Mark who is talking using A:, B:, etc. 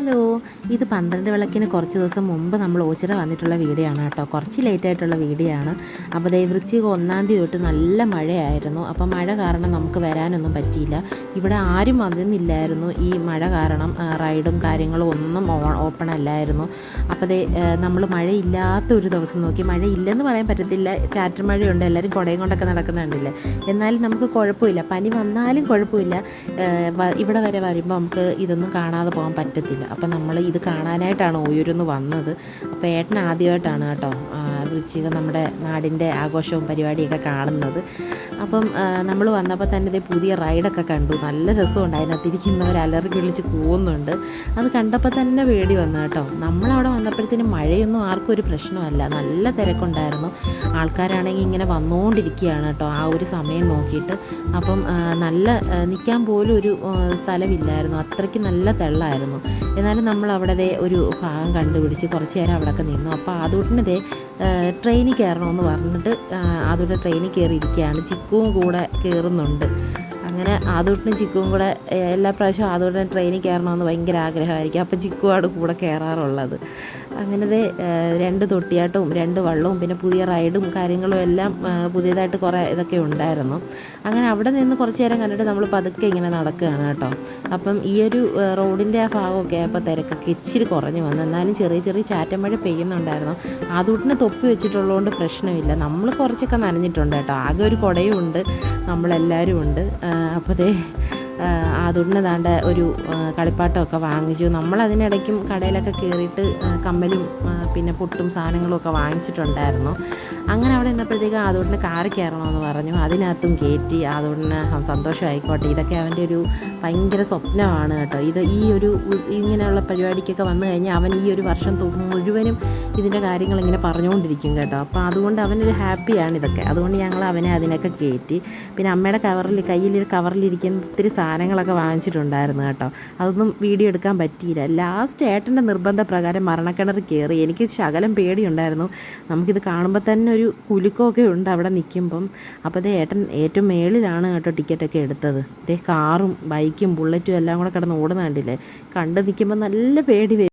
A: Hello, ഇത് 12 വിളക്കിന് കുറച്ച് ദിവസം മുമ്പ് നമ്മൾ ഓച്ചിറ വന്നിട്ടുള്ള വീഡിയോ ആണ് കേട്ടോ. കുറച്ച് ലേറ്റായിട്ടുള്ള വീഡിയോ ആണ്. അപ്പോൾ ദേ വൃശ്ചിക 1-ാം തീയതി തൊട്ട് നല്ല മഴയായിരുന്നു. അപ്പം മഴ കാരണം നമുക്ക് വരാനൊന്നും പറ്റിയില്ല. ഇവിടെ ആരും വന്നില്ലായിരുന്നു. ഈ മഴ കാരണം റൈഡും കാര്യങ്ങളും ഒന്നും ഓപ്പൺ അല്ലായിരുന്നു. അപ്പോൾ ദേ നമ്മൾ മഴയില്ലാത്ത ഒരു ദിവസം നോക്കി. മഴയില്ലെന്ന് പറയാൻ പറ്റത്തില്ല, ചാറ്റൽ മഴയുണ്ട്, എല്ലാവരും കുടയും കൊണ്ടൊക്കെ നടക്കുന്നുണ്ടല്ലേ. എന്നാലും നമുക്ക് കുഴപ്പമില്ല, പനി വന്നാലും കുഴപ്പമില്ല. ഇവിടെ വരെ വരുമ്പോൾ നമുക്ക് ഇതൊന്നും കാണാതെ പോകാൻ പറ്റത്തില്ല. അപ്പം നമ്മൾ ഇത് കാണാനായിട്ടാണ് ഓയൂരിന്ന് വന്നത്. അപ്പോൾ ഏട്ടൻ ആദ്യമായിട്ടാണ് കേട്ടോ വൃശ്ചിക നമ്മുടെ നാടിൻ്റെ ആഘോഷവും പരിപാടിയൊക്കെ കാണുന്നത്. അപ്പം നമ്മൾ വന്നപ്പോൾ തന്നെ ഇതേ പുതിയ റൈഡൊക്കെ കണ്ടു. നല്ല രസമുണ്ട്. അതിനകത്തിരിക്കുന്നവർ അലറി വിളിച്ച് കൂവുന്നുണ്ട്. അത് കണ്ടപ്പോൾ തന്നെ പേടി വന്നു കേട്ടോ. നമ്മളവിടെ വന്നപ്പോഴത്തേനും മഴയൊന്നും ആർക്കും ഒരു പ്രശ്നമല്ല, നല്ല തിരക്കുണ്ടായിരുന്നു. ആൾക്കാരാണെങ്കിൽ ഇങ്ങനെ വന്നുകൊണ്ടിരിക്കുകയാണ് കേട്ടോ ആ ഒരു സമയം നോക്കിയിട്ട്. അപ്പം നല്ല നിൽക്കാൻ പോലും ഒരു സ്ഥലമില്ലായിരുന്നു, അത്രയ്ക്ക് നല്ല തെള്ളായിരുന്നു. എന്നാലും നമ്മൾ അവിടെ ഒരു ഭാഗം കണ്ടുപിടിച്ച് കുറച്ച് നേരം അവിടെയൊക്കെ നിന്നു. അപ്പോൾ ആദൂട്ടിന് ട്രെയിനിൽ കയറണമെന്ന് പറഞ്ഞിട്ട് ആദൂടെ ട്രെയിനിൽ കയറിയിരിക്കുകയാണ്. ചിക്കുവും കൂടെ കയറുന്നുണ്ട്. അങ്ങനെ ആദൂട്ടിനും ചിക്കുവും കൂടെ എല്ലാ പ്രാവശ്യവും ആദൂട്ടിന് ട്രെയിനിൽ കയറണമെന്ന് ഭയങ്കര ആഗ്രഹമായിരിക്കും. അപ്പോൾ ചിക്കുവാണ് കൂടെ കയറാറുള്ളത്. അങ്ങനത്തെ 2 തൊട്ടിയാട്ടവും 2 വള്ളവും പിന്നെ പുതിയ റൈഡും കാര്യങ്ങളും എല്ലാം പുതിയതായിട്ട് കുറേ ഇതൊക്കെ ഉണ്ടായിരുന്നു. അങ്ങനെ അവിടെ നിന്ന് കുറച്ച് നേരം കണ്ടിട്ട് നമ്മൾ പതുക്കെ ഇങ്ങനെ നടക്കുകയാണ് കേട്ടോ. അപ്പം ഈ ഒരു റോഡിൻ്റെ ആ ഭാഗമൊക്കെ ആയപ്പോൾ തിരക്കൊക്കെ ഇച്ചിരി കുറഞ്ഞു വന്നു. എന്നാലും ചെറിയ ചെറിയ ചാറ്റമഴ പെയ്യുന്നുണ്ടായിരുന്നു. ആദൂട്ടിനെ തൊപ്പി വെച്ചിട്ടുള്ളതുകൊണ്ട് പ്രശ്നമില്ല. നമ്മൾ കുറച്ചൊക്കെ നനഞ്ഞിട്ടുണ്ട് കേട്ടോ. ആകെ ഒരു കുടയും ഉണ്ട്, നമ്മളെല്ലാവരും ഉണ്ട്. അപ്പോൾ ആദൂട്ടിന് ദാണ്ട ഒരു കളിപ്പാട്ടമൊക്കെ വാങ്ങിച്ചു. നമ്മളതിനിടയ്ക്കും കടയിലൊക്കെ കയറിയിട്ട് കമ്മലും പിന്നെ പൊട്ടും സാധനങ്ങളും ഒക്കെ വാങ്ങിച്ചിട്ടുണ്ടായിരുന്നു. അങ്ങനെ അവിടെ നിന്നപ്പോഴത്തേക്ക് ആദൂട്ടിന് കാറിൽ കയറണമെന്ന് പറഞ്ഞു. അതിനകത്തും കയറ്റി. ആദൂട്ടിന് സന്തോഷമായിക്കോട്ടെ. ഇതൊക്കെ അവൻ്റെ ഒരു ഭയങ്കര സ്വപ്നമാണ് കേട്ടോ. ഈ ഒരു ഇങ്ങനെയുള്ള പരിപാടിക്കൊക്കെ വന്നു കഴിഞ്ഞാൽ അവൻ ഈ ഒരു വർഷം മുഴുവനും ഇതിൻ്റെ കാര്യങ്ങൾ ഇങ്ങനെ പറഞ്ഞുകൊണ്ടിരിക്കും കേട്ടോ. അപ്പോൾ അതുകൊണ്ട് അവനൊരു ഹാപ്പിയാണ് ഇതൊക്കെ. അതുകൊണ്ട് ഞങ്ങൾ അവനെ അതിനൊക്കെ കയറ്റി. പിന്നെ അമ്മയുടെ കയ്യിൽ കവറിലിരിക്കുന്ന ഒത്തിരി സാധനങ്ങളൊക്കെ വാങ്ങിച്ചിട്ടുണ്ടായിരുന്നു കേട്ടോ. അതൊന്നും വീഡിയോ എടുക്കാൻ പറ്റിയില്ല. ലാസ്റ്റ് ഏട്ടൻ്റെ നിർബന്ധ പ്രകാരം മരണക്കിണർ കയറി. എനിക്ക് ശകലം പേടിയുണ്ടായിരുന്നു. നമുക്കിത് കാണുമ്പോൾ തന്നെ ഒരു കുലുക്കമൊക്കെ ഉണ്ട് അവിടെ നിൽക്കുമ്പം. അപ്പോൾ ഏട്ടൻ ഏറ്റവും മേളിലാണ് കേട്ടോ ടിക്കറ്റൊക്കെ എടുത്തത്. കാറും ബൈക്കും ബുള്ളറ്റും എല്ലാം കൂടെ കിടന്ന് ഓടുന്ന കണ്ടില്ലേ. കണ്ട് നിൽക്കുമ്പോൾ നല്ല പേടി വരും.